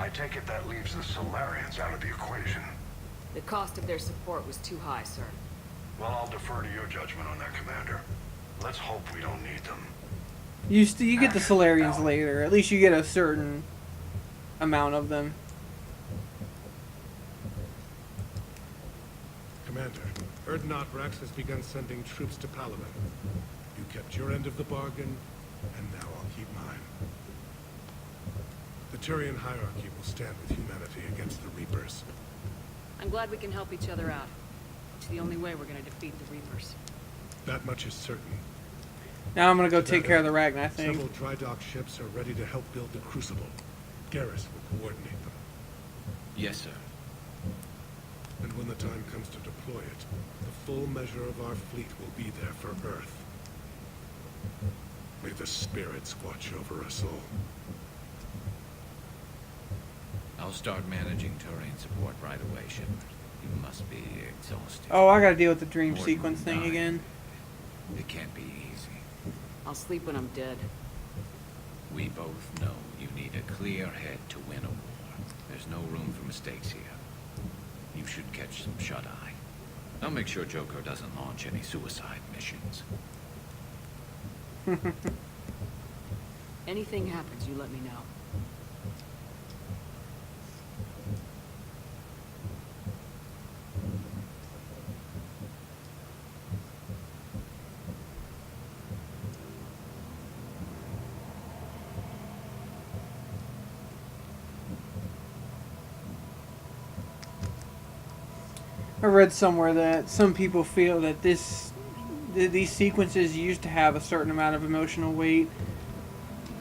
I take it that leaves the Solarians out of the equation. The cost of their support was too high, sir. Well, I'll defer to your judgment on that, Commander. Let's hope we don't need them. You get the Solarians later. At least you get a certain amount of them. Commander, Erdnot Rax has begun sending troops to Palaven. You kept your end of the bargain, and now I'll keep mine. The Turian hierarchy will stand with humanity against the Reapers. I'm glad we can help each other out. It's the only way we're gonna defeat the Reapers. That much is certain. Now I'm gonna go take care of the Ragnar thing. Several dry dock ships are ready to help build the Crucible. Garrus will coordinate them. Yes, sir. And when the time comes to deploy it, the full measure of our fleet will be there for Earth. May the spirits watch over us all. I'll start managing Turian support right away, Shepard. You must be exhausted. Oh, I gotta deal with the dream More sequence than thing nine. again. It can't be easy. I'll sleep when I'm dead. We both know you need a clear head to win a war. There's no room for mistakes here. You should catch some shut-eye. I'll make sure Joker doesn't launch any suicide missions. Anything happens, you let me know. I read somewhere that some people feel that these sequences used to have a certain amount of emotional weight,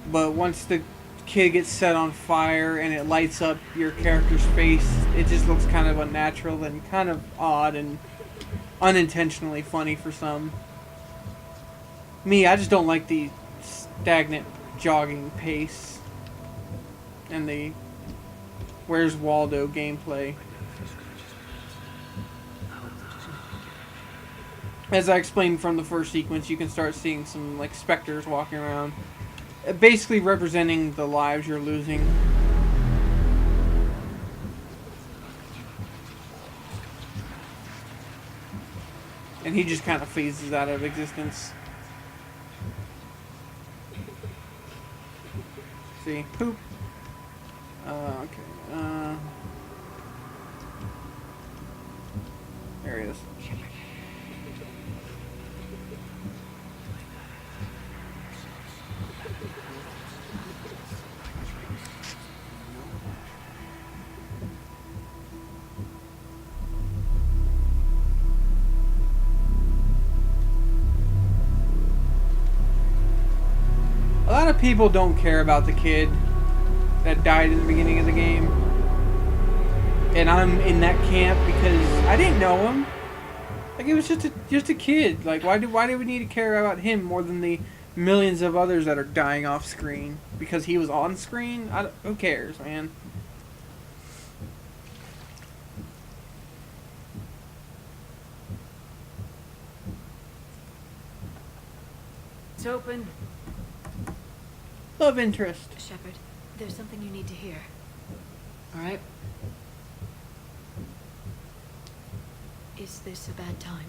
but once the kid gets set on fire and it lights up your character's face, it just looks kind of unnatural and kind of odd and unintentionally funny for some. Me, I just don't like the stagnant jogging pace and the Where's Waldo gameplay. As I explained from the first sequence, you can start seeing some like specters walking around, basically representing the lives you're losing. And he just kind of phases out of existence. See, poop. Okay. There he is. A lot of people don't care about the kid that died in the beginning of the game. And I'm in that camp because I didn't know him. Like, it was just a kid. Like, why do we need to care about him more than the millions of others that are dying off screen? Because he was on screen? Who cares, man? It's open. Love interest. Shepard, there's something you need to hear. All right. Is this a bad time?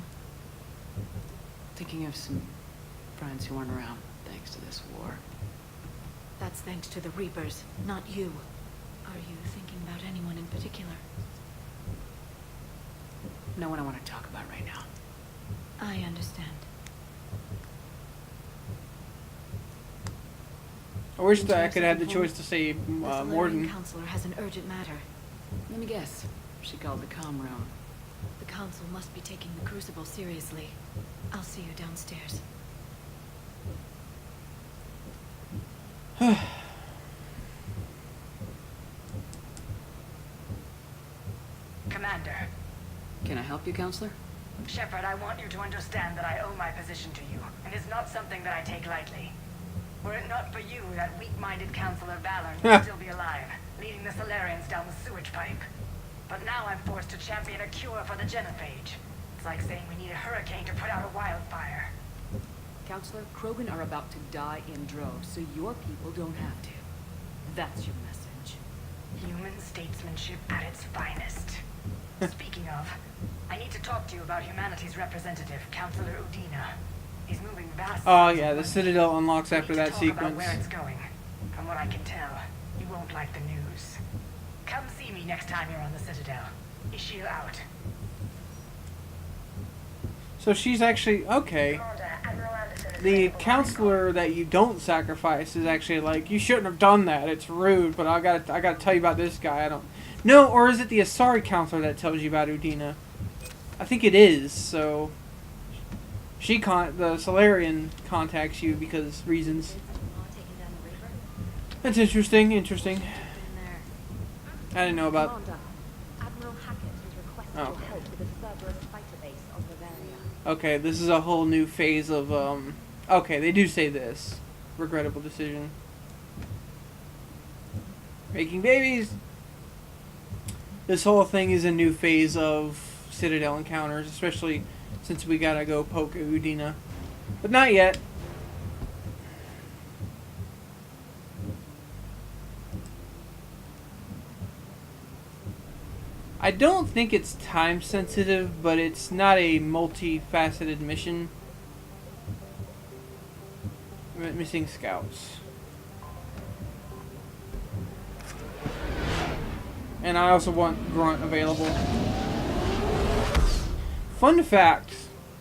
Thinking of some friends who aren't around thanks to this war. That's thanks to the Reapers, not you. Are you thinking about anyone in particular? No one I want to talk about right now. I understand. I wish that I could have the choice to say The Solarian Morden. Counselor has an urgent matter. Let me guess. She called the comm room. The Council must be taking the Crucible seriously. I'll see you downstairs. Commander. Can I help you, Counselor? Shepard, I want you to understand that I owe my position to you, and it's not something that I take lightly. Were it not for you, that weak-minded Counselor Valor would still be alive, leading the Solarians down the sewage pipe. But now I'm forced to champion a cure for the genophage. It's like saying we need a hurricane to put out a wildfire. Counselor, Krogan are about to die in droves, so your people don't have to. That's your message. Humans Human statesmanship at its finest. Speaking of, I need to talk to you about humanity's representative, Councilor Udina. He's moving vast. Oh yeah, the Citadel unlocks after that About sequence. where it's going. From what I can tell, you won't like the news. Come see me next time you're on the Citadel. Ishil out. So she's actually okay. Commander, Admiral Anderson is The ready for counselor that you don't sacrifice is actually like, you shouldn't have done that. It's rude, but I gotta tell you about this guy. I don't. No, or is it the Asari counselor that tells you about Udina? I think it is. So the Solarian contacts you because reasons. Taking down the Reaper? That's interesting. Interesting. Been there. I didn't know about. Commander, Admiral Hackett has requested Oh, your okay. help with the Cerberus fighter base on Bavaria. Okay, this is a whole new phase of Okay, they do say this. Regrettable decision. Making babies. This whole thing is a new phase of Citadel encounters, especially since we gotta go poke Udina. But not yet. I don't think it's time sensitive, but it's not a multifaceted mission. Missing scouts. And I also want Grunt available. Fun fact,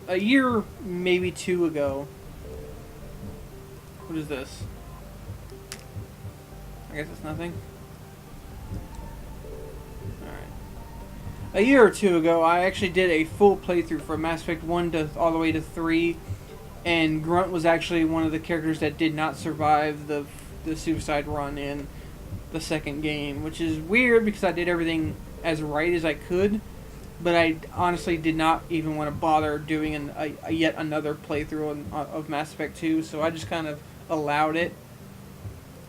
a year, maybe 2 ago. What is this? I guess it's nothing. A year or 2 ago, I actually did a full playthrough from Mass Effect 1 to all the way to 3, and Grunt was actually one of the characters that did not survive the suicide run in the second game, which is weird because I did everything as right as I could, but I honestly did not even want to bother doing a yet another playthrough of Mass Effect 2, so I just kind of allowed it.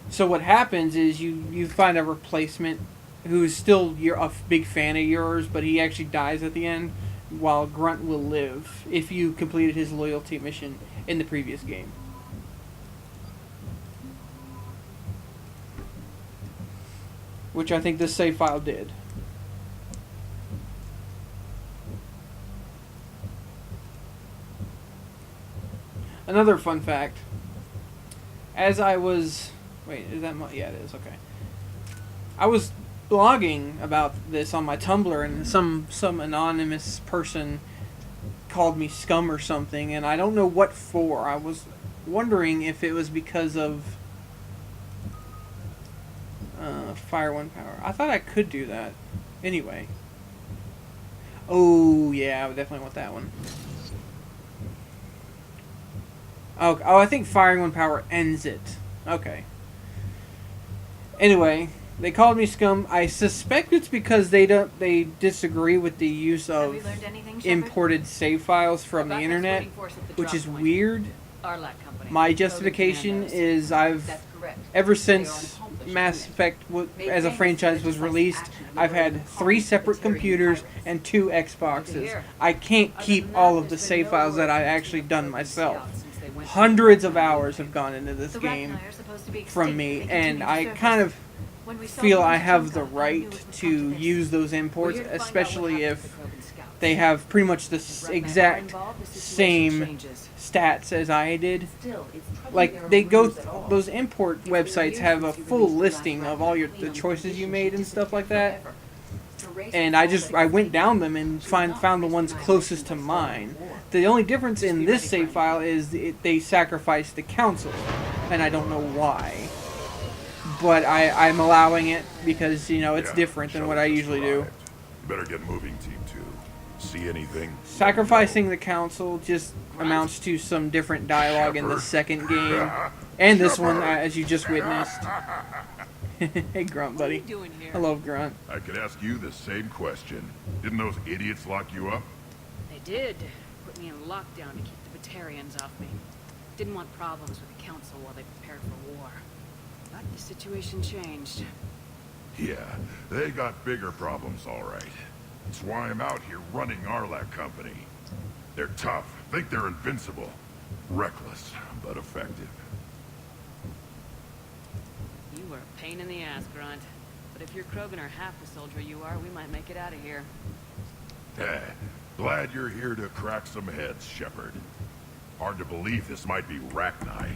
So what happens is you find a replacement who's still a big fan of yours, but he actually dies at the end, while Grunt will live if you completed his loyalty mission in the previous game. Which I think this save file did. Another fun fact. As I was... Wait, is that... Yeah, it is. Okay. I was blogging about this on my Tumblr, and some anonymous person called me scum or something, and I don't know what for. I was wondering if it was because of Fire One Power. I thought I could do that. Anyway. Oh, yeah, I would definitely want that one. Oh, I think Firing One Power ends it. Okay. Anyway, they called me scum. I suspect it's because they disagree with the use Have of you learned anything, Shepard? imported save files from the Rebecca's internet, waiting for us at the which drop is point. weird. Arlac Company. My Loaded justification commandos. is That's correct. ever They are since an accomplished Mass unit. Effect Made as a famous franchise for was decisive released, action in I've liberating had 3 colonies of separate Batarian computers pirates. and 2 Good Xboxes. to hear. I can't Other keep than all that, of the there's save been no files that word I've since actually the done Program myself. Scouts, since they went to Hundreds the of Program hours Scouts. have gone into this The game Rachni are supposed to be from extinct. me, They continue and to I surface. kind of When we saw feel the I ones have jump the out, I knew right it was to come this. use those We're imports, here to find out what especially happened to if the Program Scouts. they have pretty much the If Rachni are exact involved, the situation same changes. stats as I did. Still, it's troubling there Like are they go, rumors at all. those import It's been websites years have a since you full released the listing last of all draft the clean on choices you conditions made and stuff like that. forever. To race And the I fall just that I went extinct. down them and found the ones closest to mine. The only difference in this save file is they sacrificed the council, and I don't know why. But I'm allowing it because it's Yeah, different than what I shuttle just usually do. arrived. Better get moving, Team 2. See anything? Sacrificing the council just amounts to some different dialogue in the Shepard. second game, and this one, as you just witnessed. Hey, Grunt, What are you buddy. doing here? Hello, Grunt. I could ask you the same question. Didn't those idiots lock you up? They did. Put me in lockdown to keep the Batarians off me. Didn't want problems with the Council while they prepared for war. But the situation changed. Yeah, they got bigger problems, all right. That's why I'm out here running Arlac Company. They're tough, think they're invincible. Reckless, but effective. You were a pain in the ass, Grunt. But But if you're Krogan or half the soldier you are, we might make it out of here. Glad you're here to crack some heads, Shepard. Hard to believe this might be Rachni.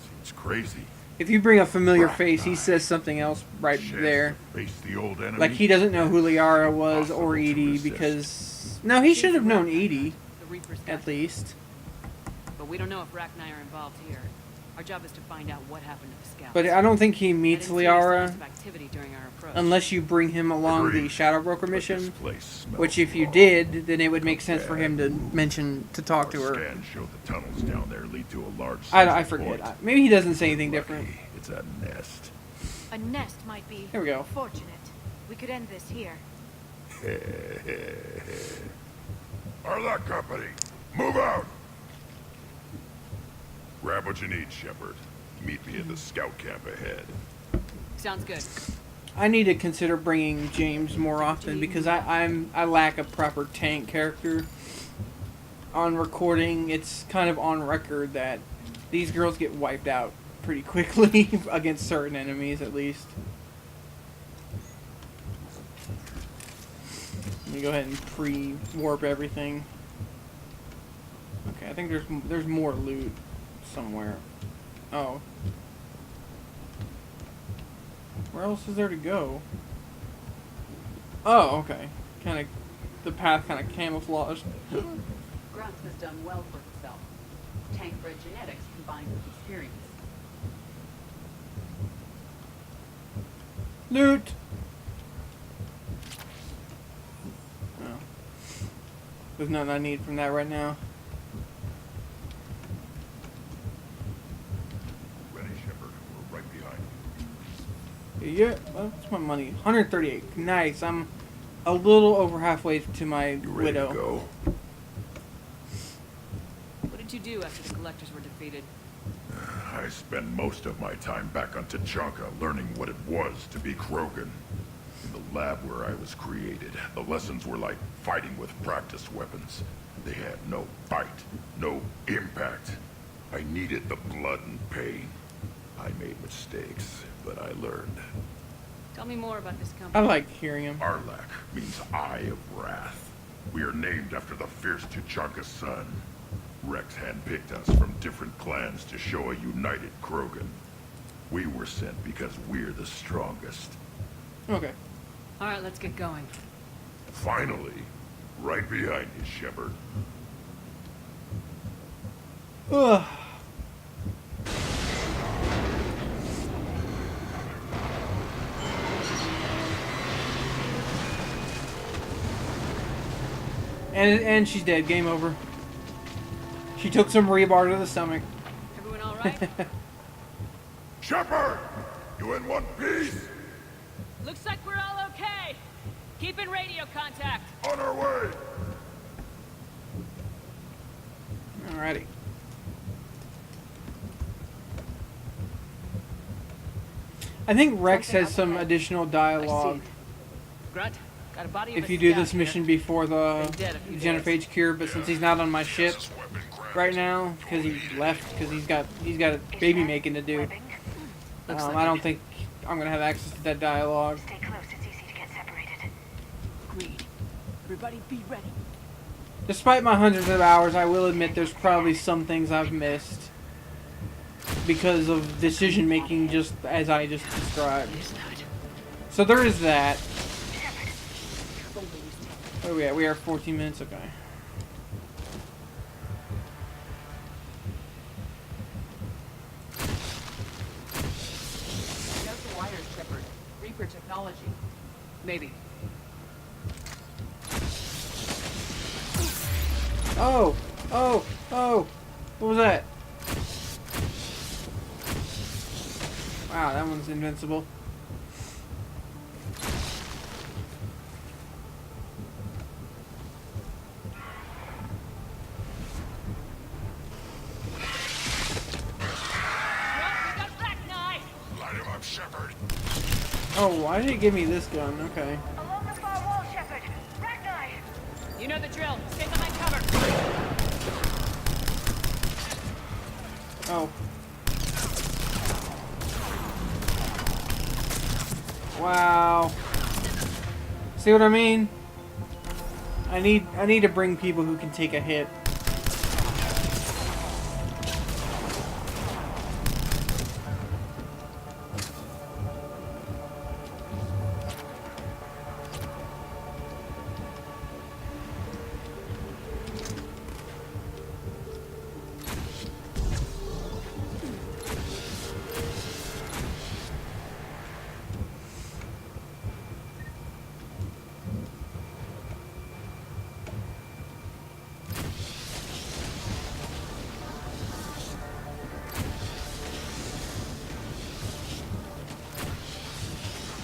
Seems crazy. If you bring a familiar face, he says something else right Chance there. to face the old enemy. Like he doesn't know who Liara was Impossible or to Edie resist. because... No, he should have known Edie, The Reapers got at least. But we don't know if Rachni are involved here. Our job is to find out what happened to the scouts. But I don't think he meets I didn't see any signs Liara of activity during our approach. unless you bring him along the Agreed. Shadow Broker But this mission. place smells Which if you wrong. did, then it would make sense for him to talk to Our her. scans show the tunnels down there lead to a large I central forget. point. Maybe he doesn't say anything different. Lucky it's a nest. A nest might be Here we go. fortunate. We could end this here. Arla Company, move out! Grab what you need, Shepard. Meet me at the scout camp ahead. Sounds good. I need to consider bringing James more often because I lack a proper tank character. On recording, it's kind of on record that these girls get wiped out pretty quickly against certain enemies, at least. Let me go ahead and pre-warp everything. Okay, I think there's more loot somewhere. Oh. Where else is there to go? Oh, okay. The path kind of camouflaged. Grunt has done well for itself. Tank-bred genetics combined with experience. Loot! Oh. There's nothing I need from that right now. Ready, Shepard. We're right behind you. Yeah, that's my money. 138. Nice. I'm a little over halfway to my You ready widow. to go? What did you do after the collectors were defeated? I spent most of my time back on Tachanka learning what it was to be Krogan. In the lab where I was created, the lessons were like fighting with practice weapons. They had no bite, no impact. I needed the blood and pain. I made mistakes, but I learned. Tell me more about this I company. like hearing him. Arlak means Eye of Wrath. We are named after the fierce Tachanka sun. Rex handpicked us from different clans to show a united Krogan. We were sent because we're the strongest. Okay. All right, let's get going. Finally, right behind you, Shepard. Ugh. And she's dead. Game over. She took some rebar to the stomach. Everyone all right? Shepard! You in one piece? Looks like we're all okay. Keep in radio contact. On our way! Alrighty. I think Rex Something has up some ahead. additional I dialogue. see. Grunt, got a body of If a you do scout this here. mission before the Been dead a few genophage days. cure, but since he's not on my ship right now, because he left, because he's got a baby making to do, Looks like I don't it. think I'm gonna have access to that dialogue. Stay close, it's easy to get separated. Agreed. Everybody be ready. Despite my hundreds of hours, I will admit there's probably some things I've missed because of decision making, just as I just described. So there is that. Where are we at? We are 14 minutes. Okay. How's the wires, Shepard? Reaper technology. Maybe. Oh! Oh! Oh! What was that? Wow, that one's invincible. We got Rachni! Light him up, Shepard. Oh, why did it give me this gun? Okay. Along the far wall, Shepard. Rachni! You know the drill. Stay behind cover. Oh. Wow. See what I mean? I need to bring people who can take a hit.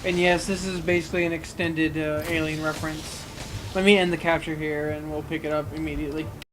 And yes, this is basically an extended Alien reference. Let me end the capture here and we'll pick it up immediately.